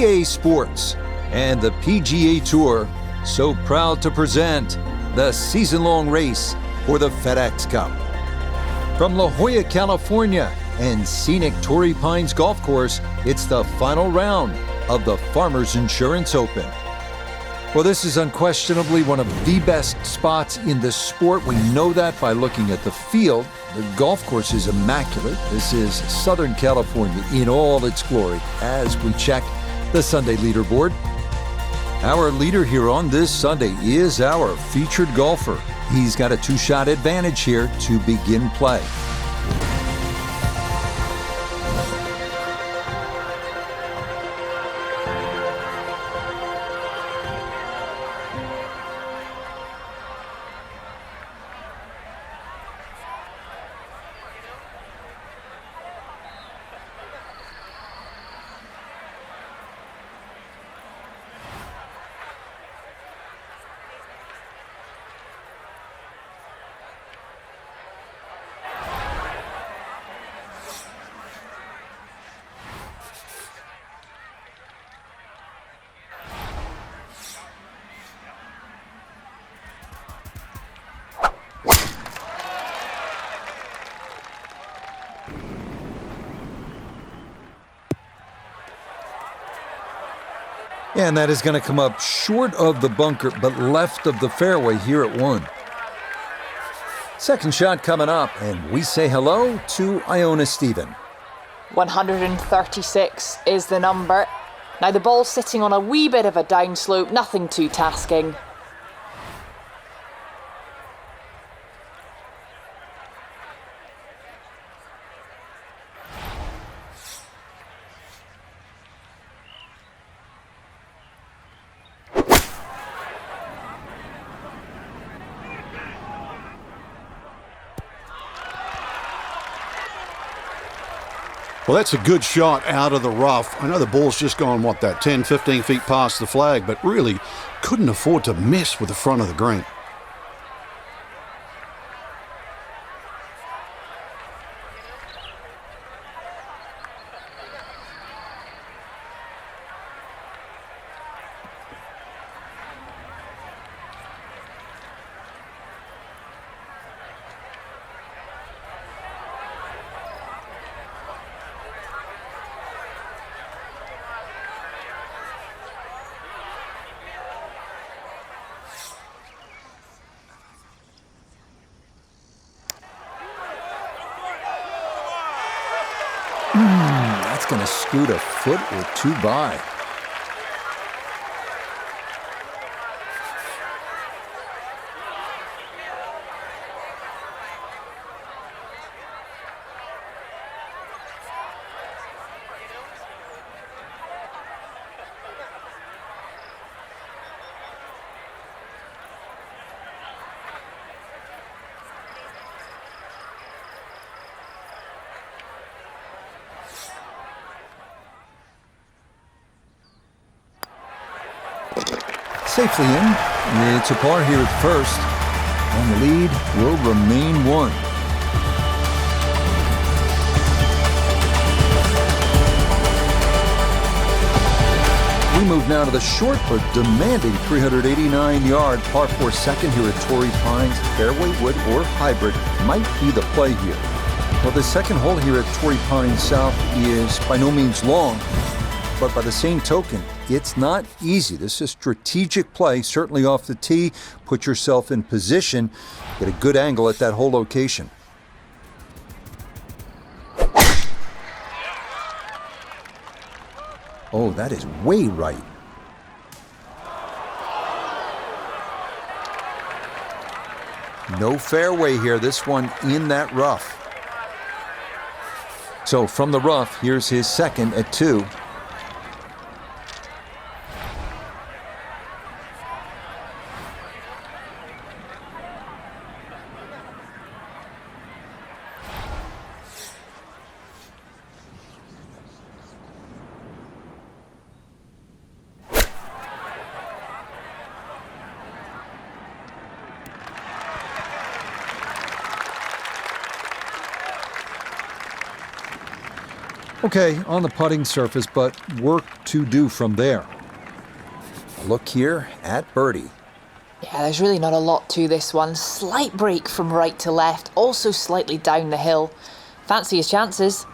EA Sports and the PGA Tour so proud to present the season-long race for the FedEx Cup. From La Jolla, California and scenic Torrey Pines Golf Course, it's the final round of the Farmers Insurance Open. Well, this is unquestionably one of the best spots in the sport. We know that by looking at the field. The golf course is immaculate. This is Southern California in all its glory as we check the Sunday leaderboard. Our leader here on this Sunday is our featured golfer. He's got a two-shot advantage here to begin play. And that is going to come up short of the bunker, but left of the fairway here at 1. Second shot coming up, and we say hello to Iona Stephen. 136 is the number. Now the ball's sitting on a wee bit of a downslope, nothing too tasking. Well, that's a good shot out of the rough. I know the ball's just gone, 10, 15 feet past the flag, but really couldn't afford to miss with the front of the green. That's going to scoot a foot or two by. Safely in. It's a par here at first, and the lead will remain 1. We move now to the short but demanding 389-yard par 4 second here at Torrey Pines. Fairway wood or hybrid might be the play here. Well, the second hole here at Torrey Pines South is by no means long, but by the same token, it's not easy. This is strategic play, certainly off the tee. Put yourself in position, get a good angle at that whole location. Oh, that is way right. No fairway here, this one in that rough. So from the rough, here's his second at 2. Okay, on the putting surface, but work to do from there. Look here at birdie. Yeah, there's really not a lot to this one. Slight break from right to left, also slightly down the hill. Fancy his chances.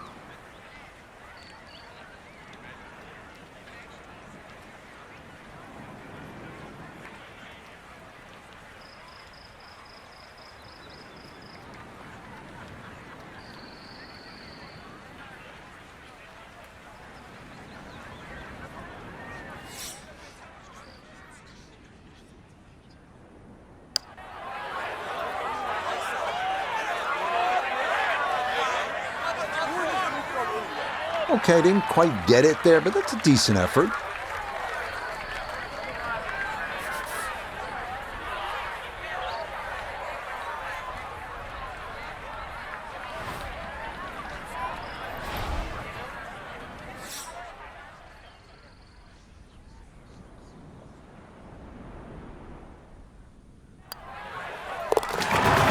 Okay, didn't quite get it there, but that's a decent effort.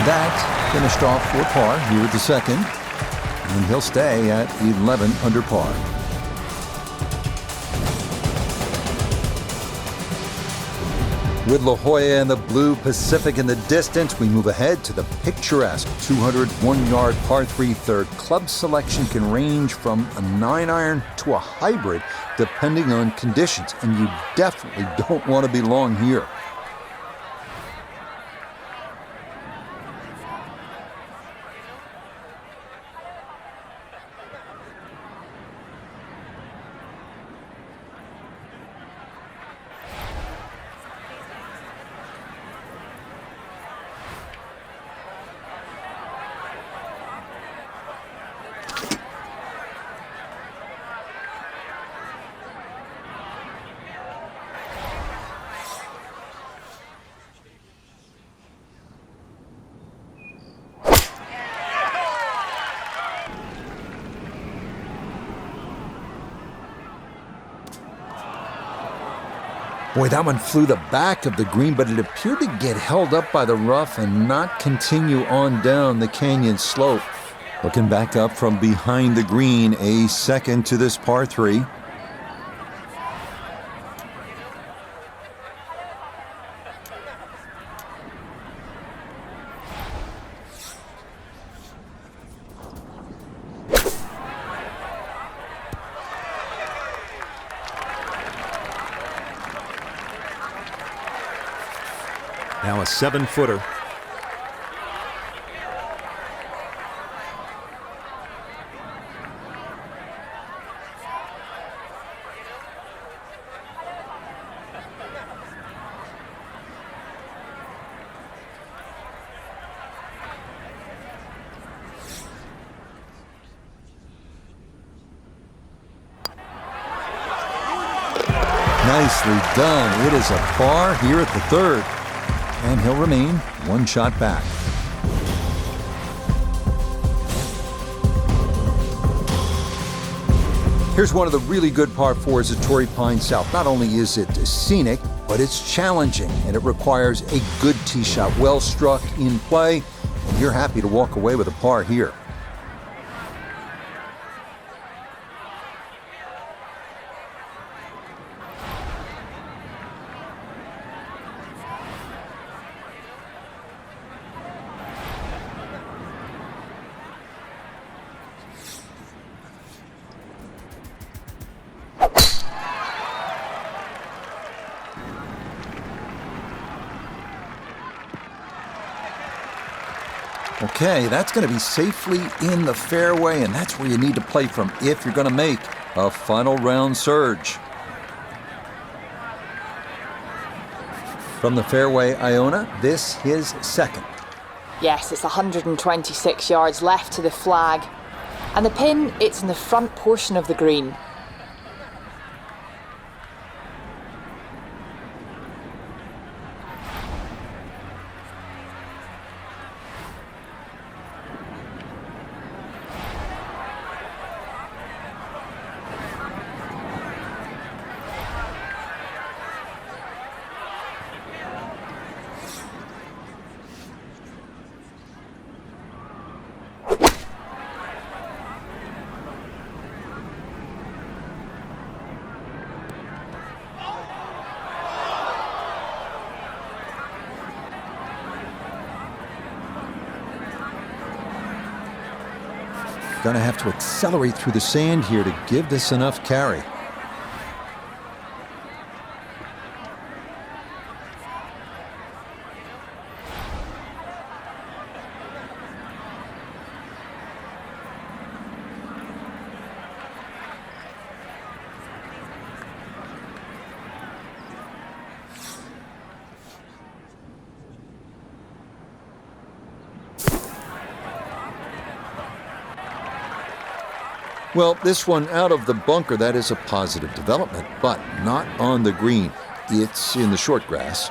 That finished off for par here at the second, and he'll stay at 11 under par. With La Jolla and the Blue Pacific in the distance, we move ahead to the picturesque 201-yard par 3 third. Club selection can range from a 9-iron to a hybrid, depending on conditions, and you definitely don't want to be long here. Boy, that one flew the back of the green, but it appeared to get held up by the rough and not continue on down the canyon slope. Looking back up from behind the green, a second to this par 3. Now a 7-footer. Nicely done. It is a par here at the third, and he'll remain one shot back. Here's one of the really good par 4s at Torrey Pines South. Not only is it scenic, but it's challenging, and it requires a good tee shot, well struck in play, and you're happy to walk away with a par here. Okay, that's going to be safely in the fairway, and that's where you need to play from if you're going to make a final round surge. From the fairway, Iona, this his second. Yes, it's 126 yards left to the flag. And the pin, it's in the front portion of the green. going to have to accelerate through the sand here to give this enough carry. Well, this one out of the bunker, that is a positive development, but not on the green. It's in the short grass.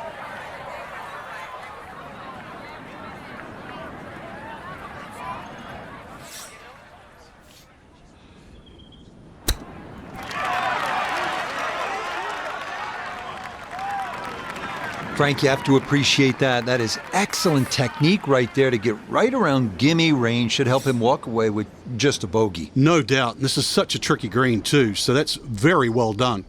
Frank, you have to appreciate that. That is excellent technique right there to get right around gimme range. Should help him walk away with just a bogey. No doubt. This is such a tricky green, too, so that's very well done.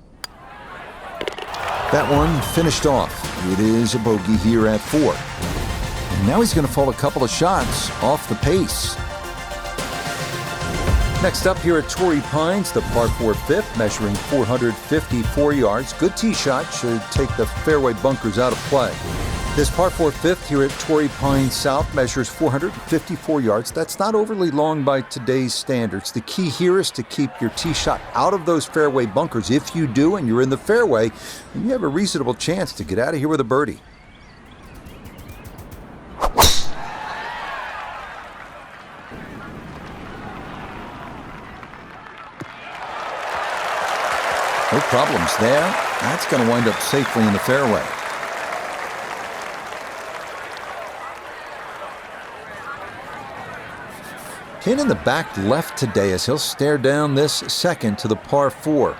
That one finished off. It is a bogey here at 4. And now he's going to fall a couple of shots off the pace. Next up here at Torrey Pines, the par 4 fifth, measuring 454 yards. Good tee shot, should take the fairway bunkers out of play. This par 4 fifth here at Torrey Pines South measures 454 yards. That's not overly long by today's standards. The key here is to keep your tee shot out of those fairway bunkers. If you do and you're in the fairway, then you have a reasonable chance to get out of here with a birdie. No problems there. That's going to wind up safely in the fairway. Pin in the back left today as he'll stare down this second to the par 4.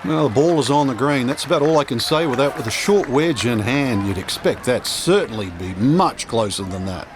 Well, the ball is on the green. That's about all I can say with that. With a short wedge in hand, you'd expect that certainly be much closer than that.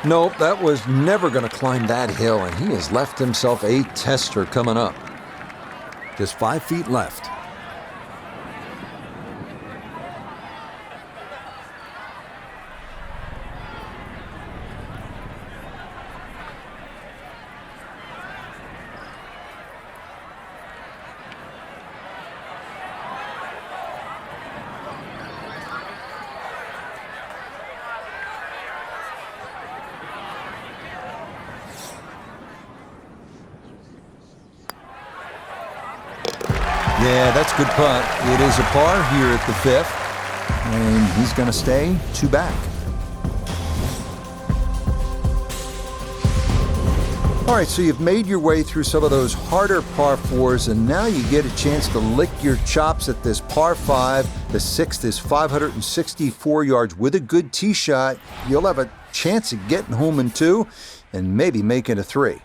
Nope, that was never going to climb that hill, and he has left himself a tester coming up. Just 5 feet left. Yeah, that's a good putt. It is a par here at the 5th, and he's going to stay 2 back. All right, so you've made your way through some of those harder par 4s, and now you get a chance to lick your chops at this par 5. The 6th is 564 yards. With a good tee shot, you'll have a chance of getting home in 2 and maybe making a 3.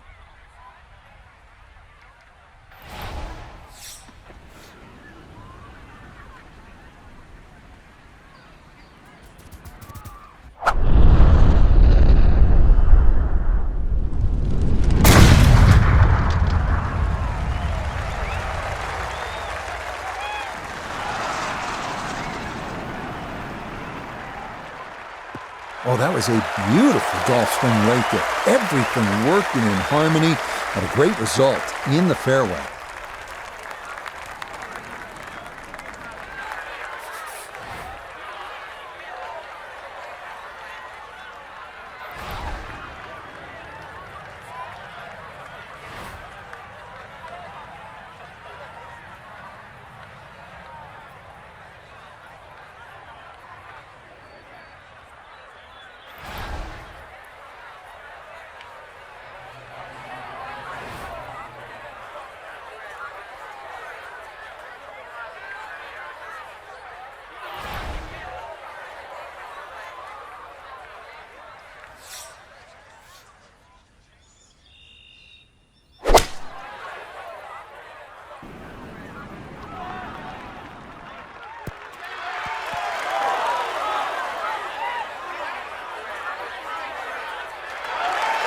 Oh, that was a beautiful golf swing right there. Everything working in harmony and a great result in the fairway.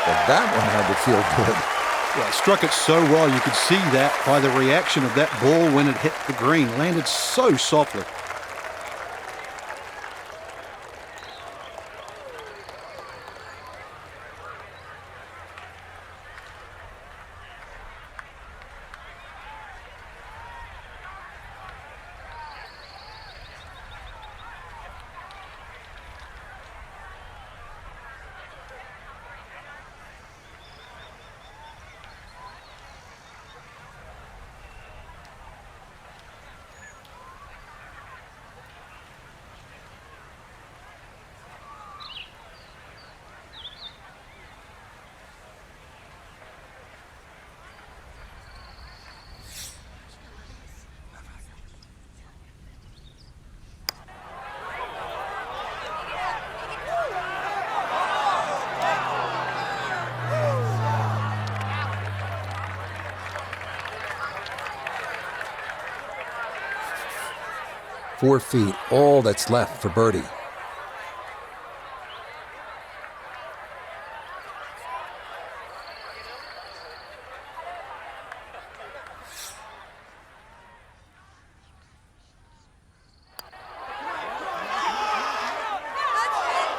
But that one had to feel good. Well, it struck it so well. You could see that by the reaction of that ball when it hit the green. Landed so softly. Four feet, all that's left for birdie.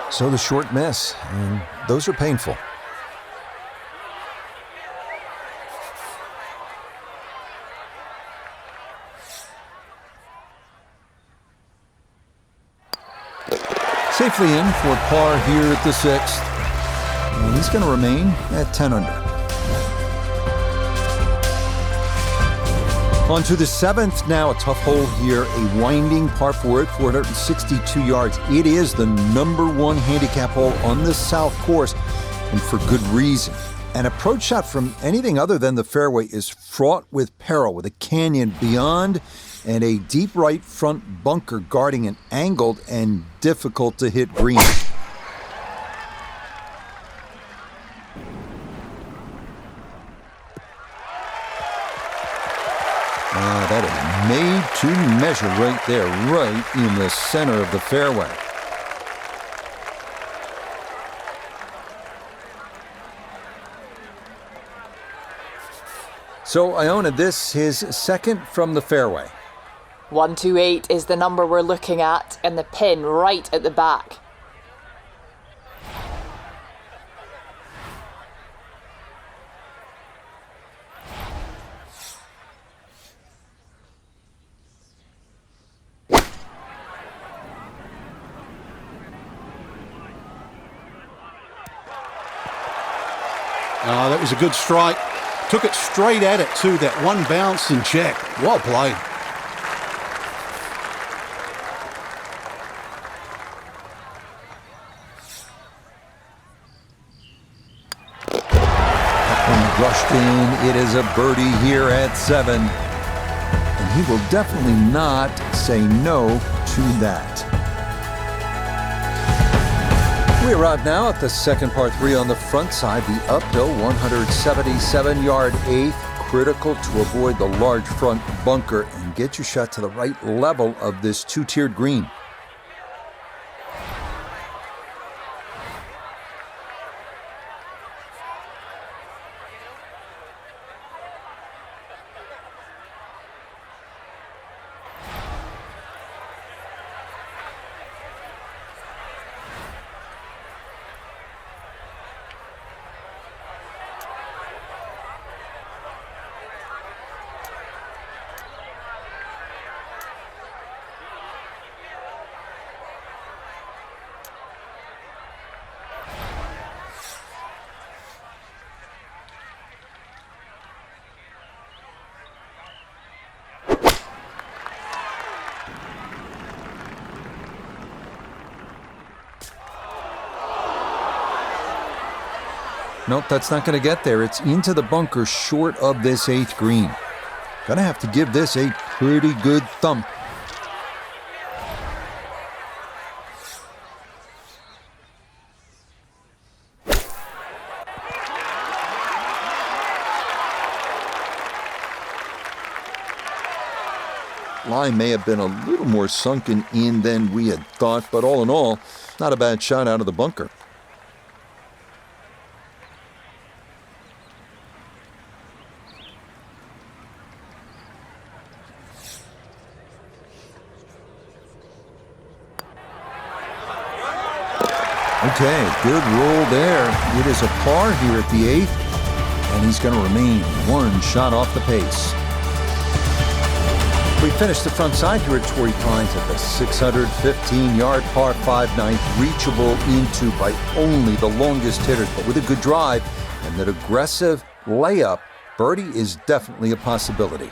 So the short miss, and those are painful. Safely in for par here at the 6th. And he's going to remain at 10 under. On to the 7th now, a tough hole here, a winding par 4 at 462 yards. It is the #1 handicap hole on this south course, and for good reason. An approach shot from anything other than the fairway is fraught with peril, with a canyon beyond and a deep right front bunker guarding an angled and difficult to hit green. That is made to measure right there, right in the center of the fairway. So Iona, this his second from the fairway. 128 is the number we're looking at, and the pin right at the back. That was a good strike. Took it straight at it, too. That one bounce and check. Well played. Rushed in, it is a birdie here at 7. And he will definitely not say no to that. We arrive now at the second par 3 on the front side, the uphill 177-yard 8th. Critical to avoid the large front bunker and get your shot to the right level of this two-tiered green. Nope, that's not going to get there. It's into the bunker short of this 8th green. Gonna have to give this a pretty good thump. Line may have been a little more sunken in than we had thought, but all in all, not a bad shot out of the bunker. Okay, good roll there. It is a par here at the 8th, and he's going to remain one shot off the pace. We finished the front side here at Torrey Pines at the 615-yard par 5 ninth, reachable into by only the longest hitters, but with a good drive and that aggressive layup, birdie is definitely a possibility.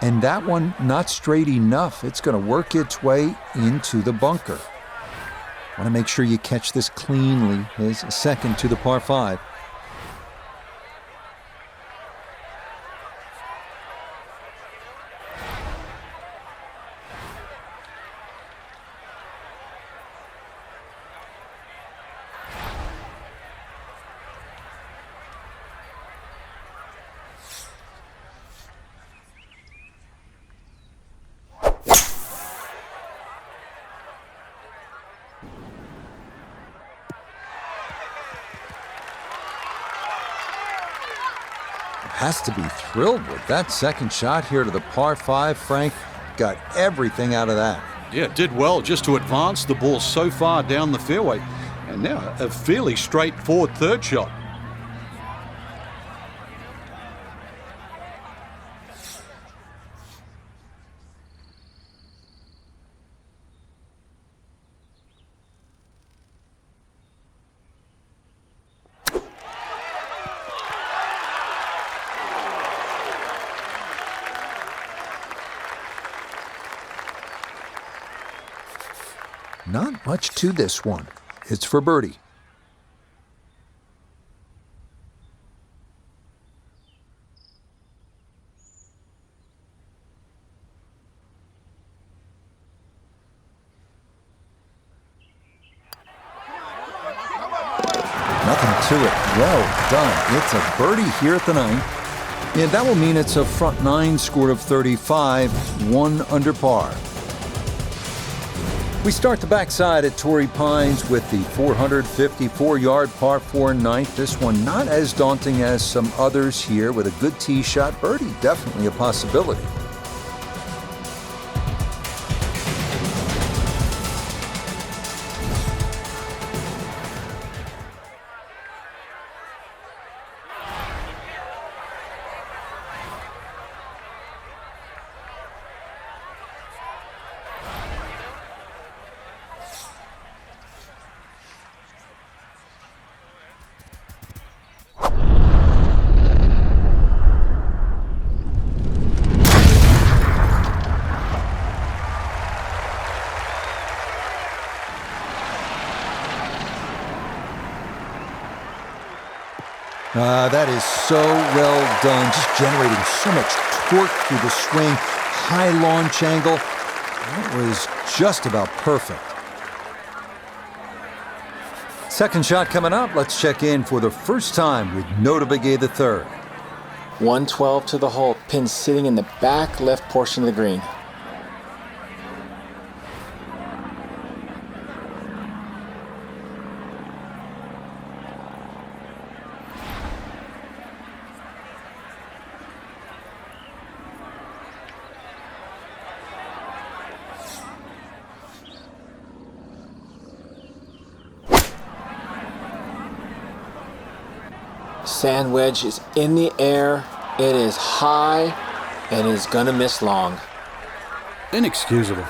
And that one not straight enough. It's going to work its way into the bunker. Want to make sure you catch this cleanly. His second to the par 5. Has to be thrilled with that second shot here to the par 5. Frank got everything out of that. Yeah, did well just to advance the ball so far down the fairway. And now a fairly straightforward third shot. Not much to this one. It's for birdie. Nothing to it. Well done. It's a birdie here at the 9th. And that will mean it's a front 9 score of 35, 1 under par. We start the backside at Torrey Pines with the 454-yard par 4 ninth. This one not as daunting as some others here with a good tee shot. Birdie definitely a possibility. That is so well done, just generating so much torque through the swing, high launch angle. That was just about perfect. Second shot coming up. Let's check in for the first time with Nota Begay the third. 112 to the hole, pin sitting in the back left portion of the green. Sand wedge is in the air. It is high and is gonna miss long. Inexcusable.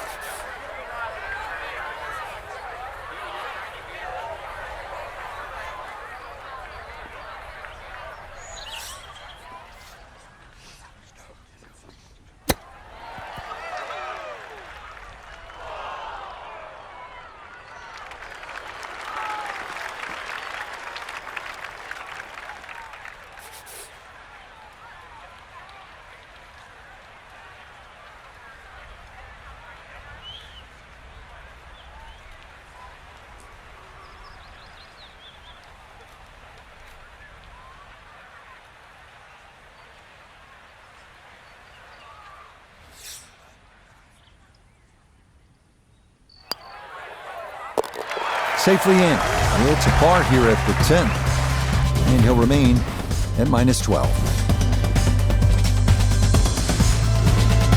Safely in. It's a par here at the 10th. And he'll remain at -12.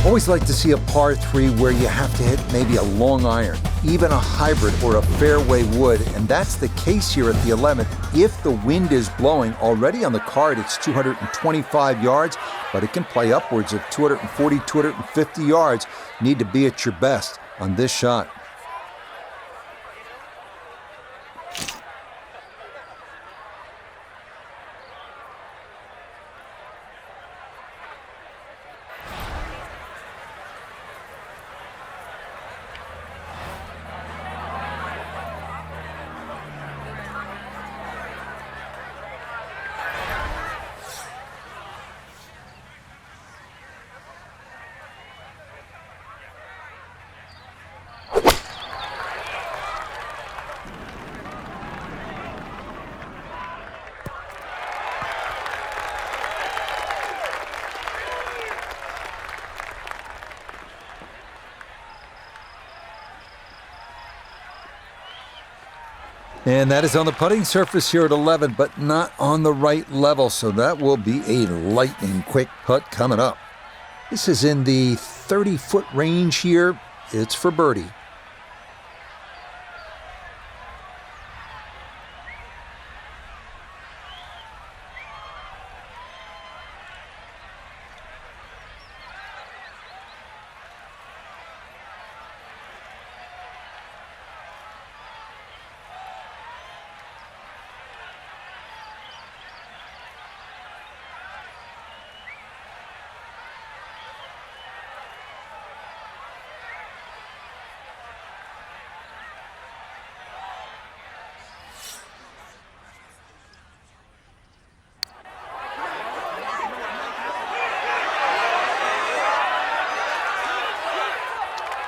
Always like to see a par 3 where you have to hit maybe a long iron, even a hybrid or a fairway wood, and that's the case here at the 11th. If the wind is blowing, already on the card it's 225 yards, but it can play upwards of 240, 250 yards. Need to be at your best on this shot. And that is on the putting surface here at 11, but not on the right level, so that will be a lightning quick putt coming up. This is in the 30-foot range here. It's for birdie.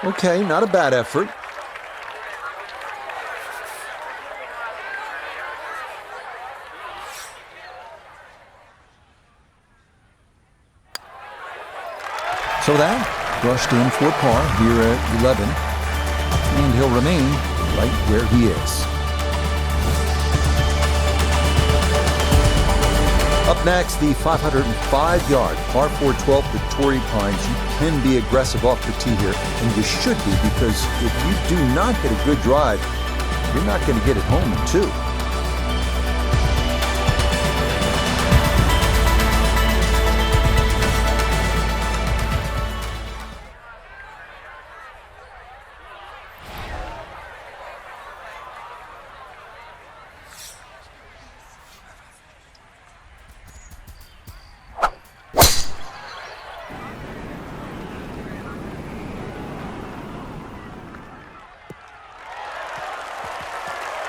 Okay, not a bad effort. So that brushed in for par here at 11, and he'll remain right where he is. Up next, the 505-yard par 4 12 to Torrey Pines. You can be aggressive off the tee here, and you should be, because if you do not get a good drive, you're not going to get it home in 2.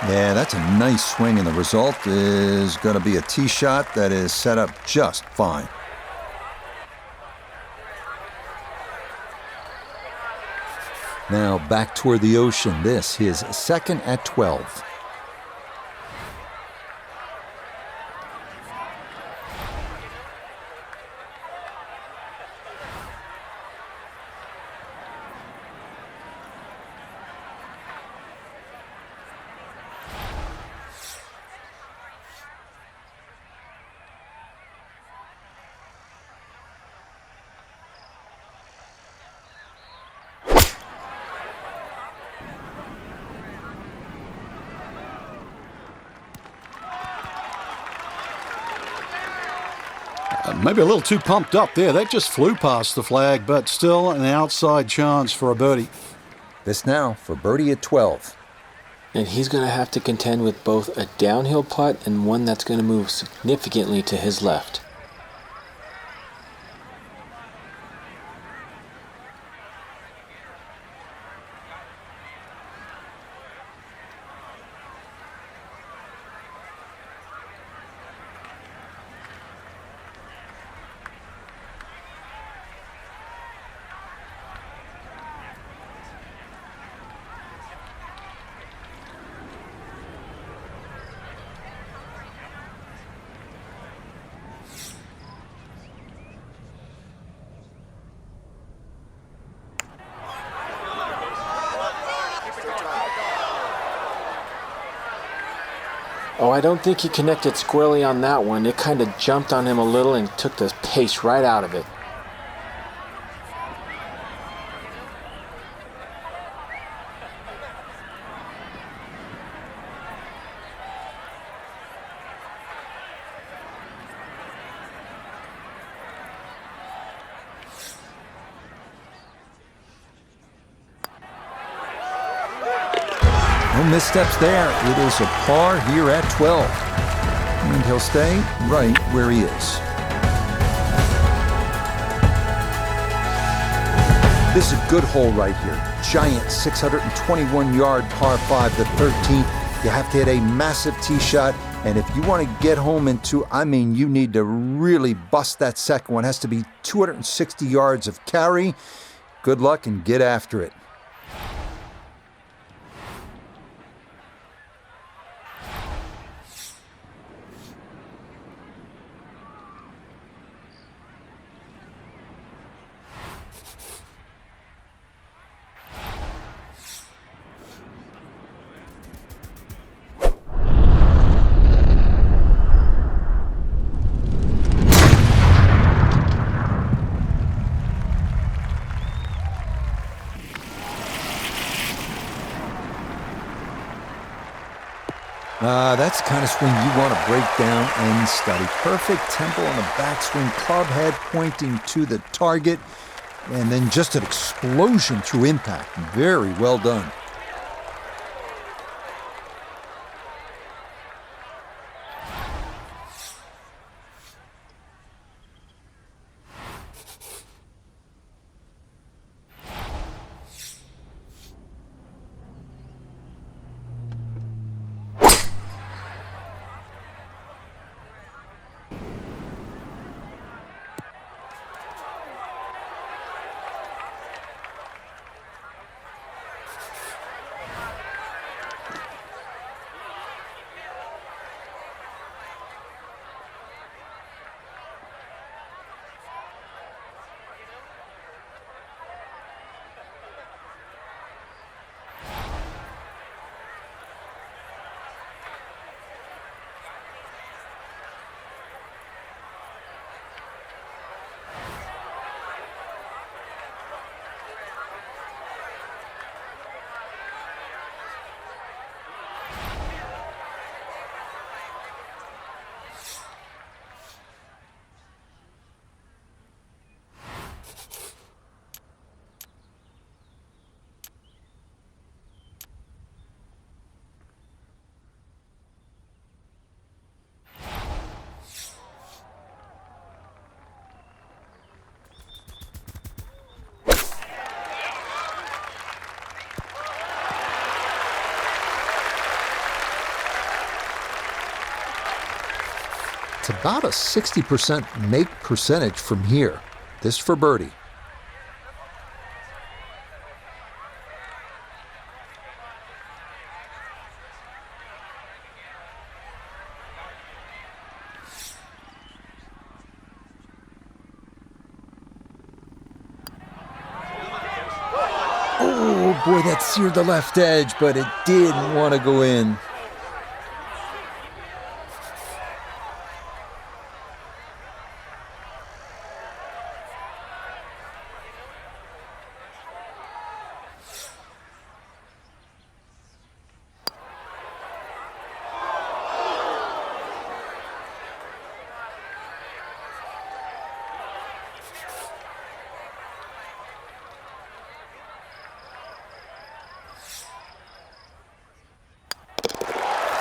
Yeah, that's a nice swing, and the result is going to be a tee shot that is set up just fine. Now back toward the ocean. This his second at 12. Maybe a little too pumped up there. That just flew past the flag, but still an outside chance for a birdie. This now for birdie at 12. And he's going to have to contend with both a downhill putt and one that's going to move significantly to his left. Oh, I don't think he connected squarely on that one. It kind of jumped on him a little and took the pace right out of it. No missteps there. It is a par here at 12. And he'll stay right where he is. This is a good hole right here. Giant 621-yard par 5, the 13th. You have to hit a massive tee shot. And if you want to get home you need to really bust that second one. It has to be 260 yards of carry. Good luck and get after it. That's the kind of swing you want to break down and study. Perfect tempo on the backswing, club head pointing to the target, and then just an explosion through impact. Very well done. It's about a 60% make percentage from here. This for birdie. Oh boy, that seared the left edge, but it didn't want to go in.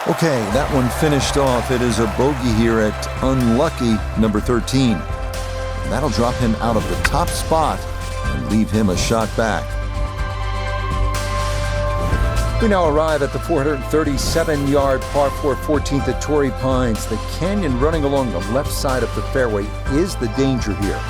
Okay, that one finished off. It is a bogey here at unlucky number 13. And that'll drop him out of the top spot and leave him a shot back. We now arrive at the 437-yard par 4 14th at Torrey Pines. The canyon running along the left side of the fairway is the danger here.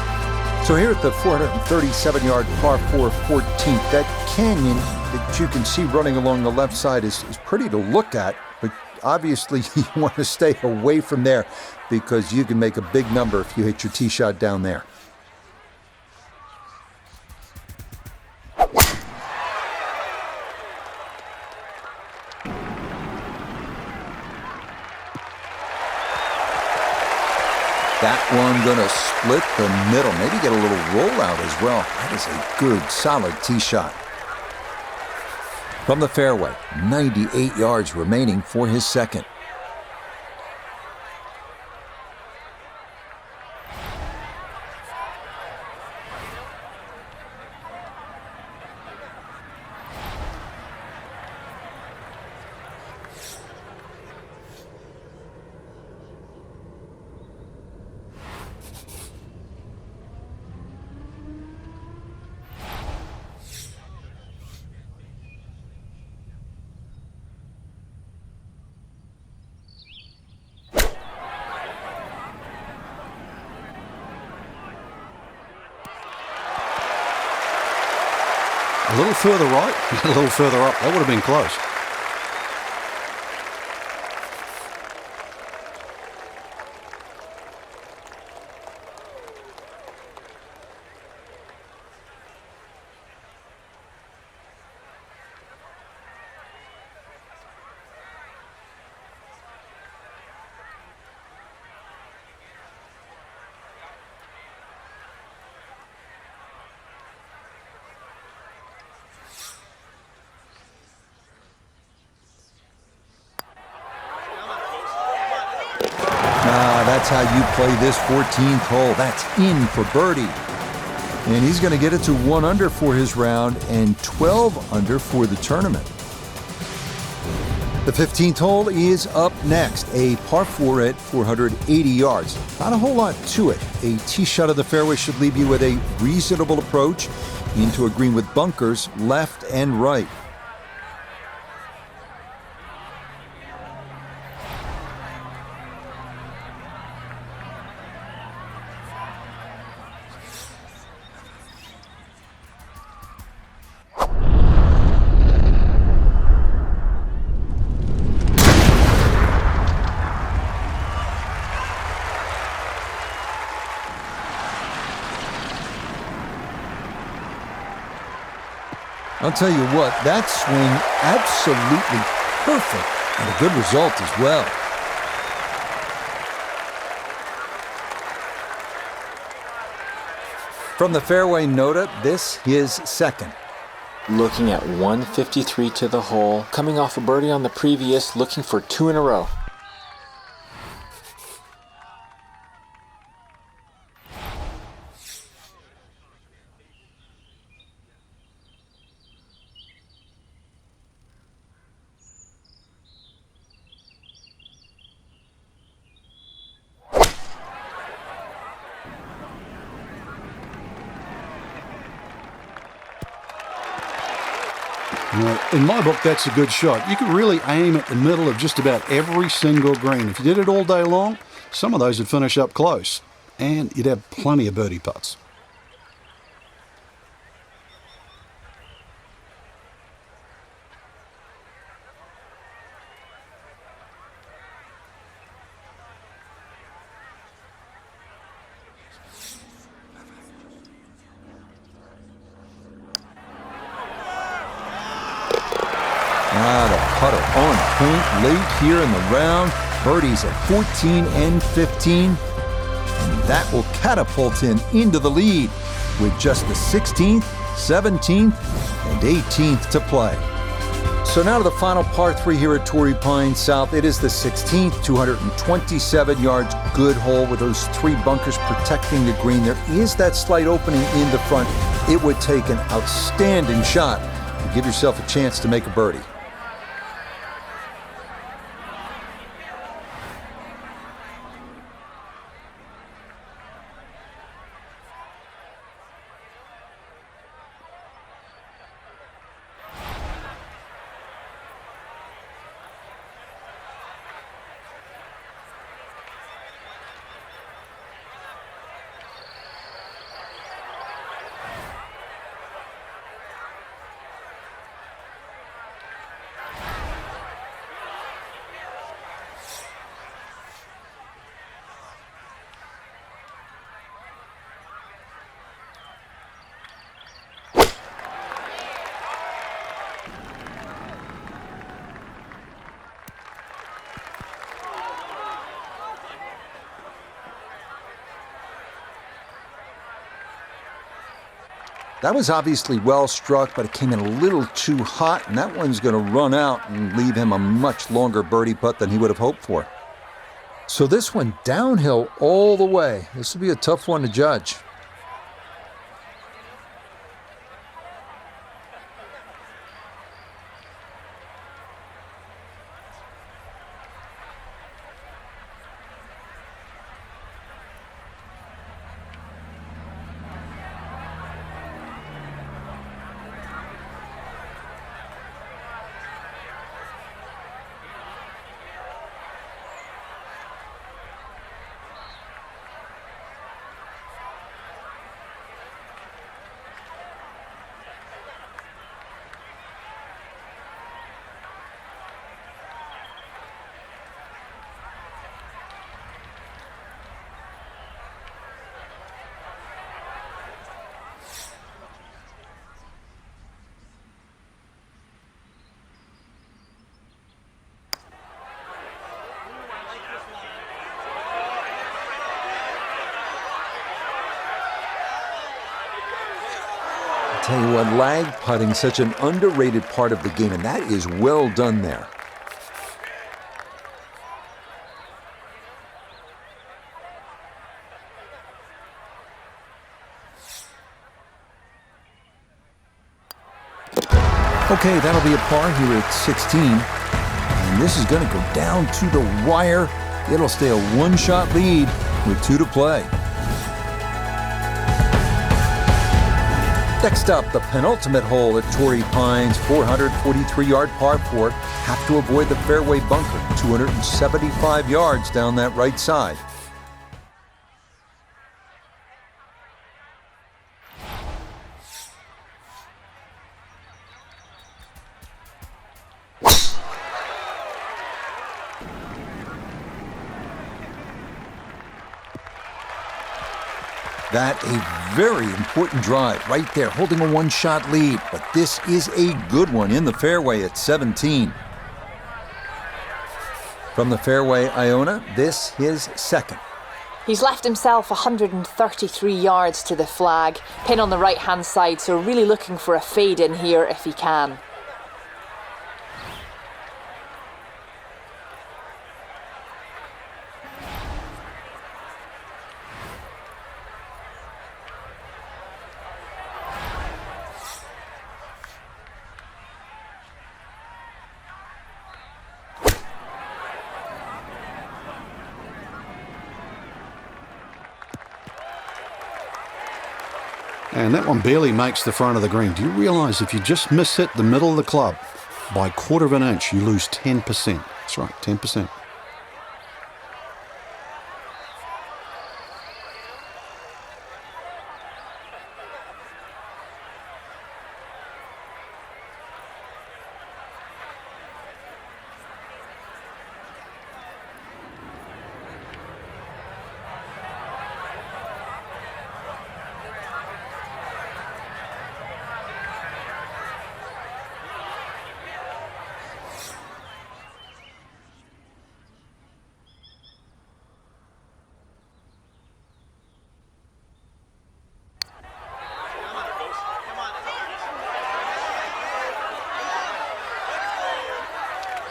So here at the 437-yard par 4 14th, that canyon that you can see running along the left side is pretty to look at, but obviously you want to stay away from there because you can make a big number if you hit your tee shot down there. going to split the middle. Maybe get a little rollout as well. That is a good, solid tee shot. From the fairway, 98 yards remaining for his second. A little further right, a little further up. That would have been close. That's how you play this 14th hole. That's in for birdie. And he's going to get it to 1 under for his round and 12 under for the tournament. The 15th hole is up next, a par 4 at 480 yards. Not a whole lot to it. A tee shot of the fairway should leave you with a reasonable approach into a green with bunkers left and right. I'll tell you what, that swing absolutely perfect and a good result as well. From the fairway, Noda, this is second. Looking at 153 to the hole, coming off a birdie on the previous, looking for 2 in a row. In my book, that's a good shot. You could really aim at the middle of just about every single green. If you did it all day long, some of those would finish up close, and you'd have plenty of birdie putts. The putter on point late here in the round. Birdies at 14 and 15. And that will catapult him into the lead with just the 16th, 17th, and 18th to play. So now to the final par 3 here at Torrey Pines South. It is the 16th, 227 yards, good hole with those 3 bunkers protecting the green. There is that slight opening in the front. It would take an outstanding shot to give yourself a chance to make a birdie. That was obviously well struck, but it came in a little too hot, and that one's going to run out and leave him a much longer birdie putt than he would have hoped for. So this one downhill all the way. This will be a tough one to judge. Tell you what, lag putting such an underrated part of the game, and that is well done there. Okay, that'll be a par here at 16. And this is going to go down to the wire. It'll stay a one-shot lead with 2 to play. Next up, the penultimate hole at Torrey Pines, 443-yard par 4. Have to avoid the fairway bunker, 275 yards down that right side. That a very important drive right there, holding a one-shot lead. But this is a good one in the fairway at 17. From the fairway, Iona, this his second. He's left himself 133 yards to the flag, pin on the right-hand side, so really looking for a fade in here if he can. And that one barely makes the front of the green. Do you realize if you just miss hit the middle of the club by a quarter of an inch, you lose 10%? That's right, 10%.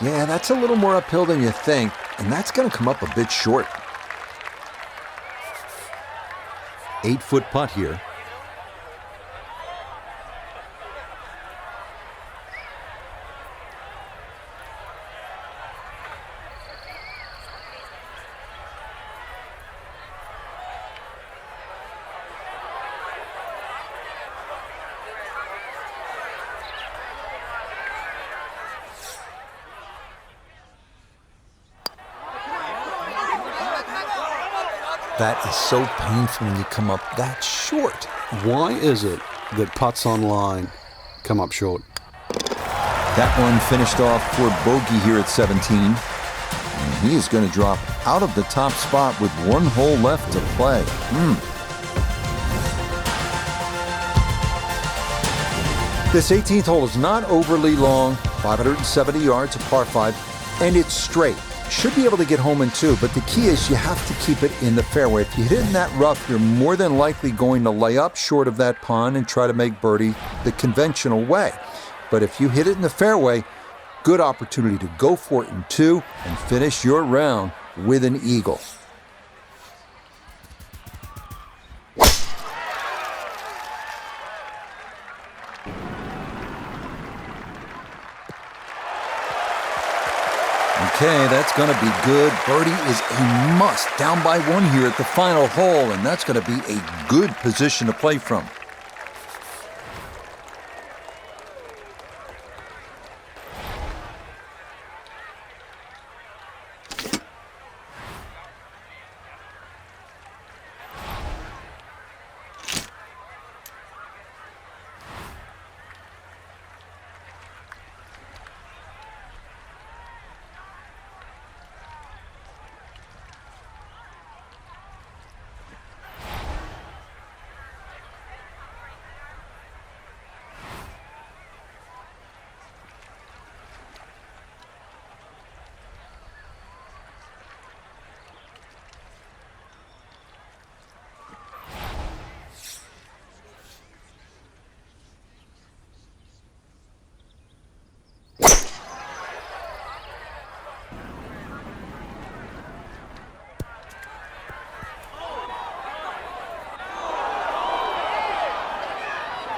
Yeah, that's a little more uphill than you think, and that's going to come up a bit short. 8-foot putt here. That is so painful when you come up that short. Why is it that putts on line come up short? That one finished off for bogey here at 17. And he is going to drop out of the top spot with one hole left to play. This 18th hole is not overly long, 570 yards, a par 5, and it's straight. should be able to get home in 2, but the key is you have to keep it in the fairway. If you hit it in that rough, you're more than likely going to lay up short of that pond and try to make birdie the conventional way. But if you hit it in the fairway, good opportunity to go for it in 2 and finish your round with an eagle. Okay, that's going to be good. Birdie is a must. Down by 1 here at the final hole, and that's going to be a good position to play from.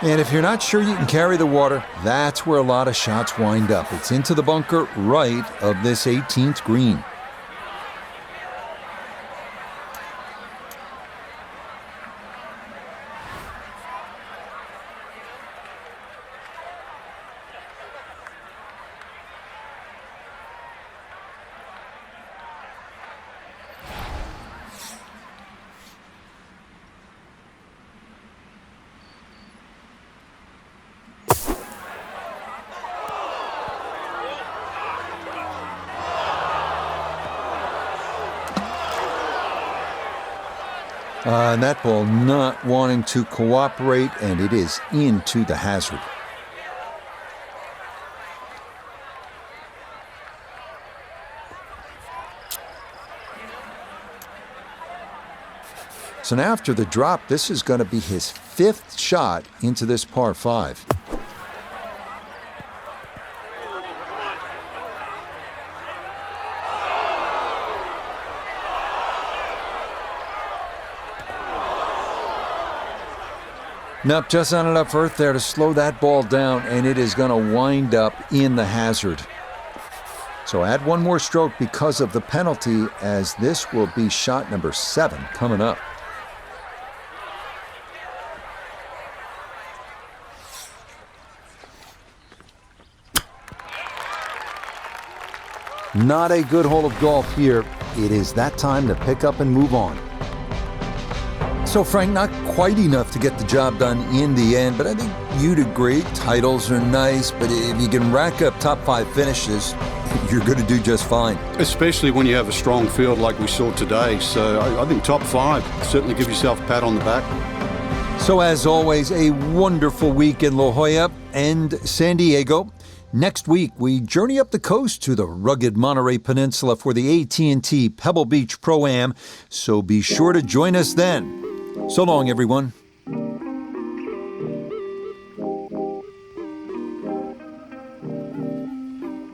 And if you're not sure you can carry the water, that's where a lot of shots wind up. It's into the bunker right of this 18th green. And that ball not wanting to cooperate, and it is into the hazard. So now after the drop, this is going to be his 5th shot into this par 5. Nope, just not enough earth there to slow that ball down, and it is going to wind up in the hazard. So add 1 more stroke because of the penalty, as this will be shot number 7 coming up. Not a good hole of golf here. It is that time to pick up and move on. So Frank, not quite enough to get the job done in the end, but I think you'd agree titles are nice, but if you can rack up top 5 finishes, you're going to do just fine. Especially when you have a strong field like we saw today. So I think top 5, certainly give yourself a pat on the back. So as always, a wonderful week in La Jolla and San Diego. Next week, we journey up the coast to the rugged Monterey Peninsula for the AT&T Pebble Beach Pro-Am, so be sure to join us then. So long, everyone.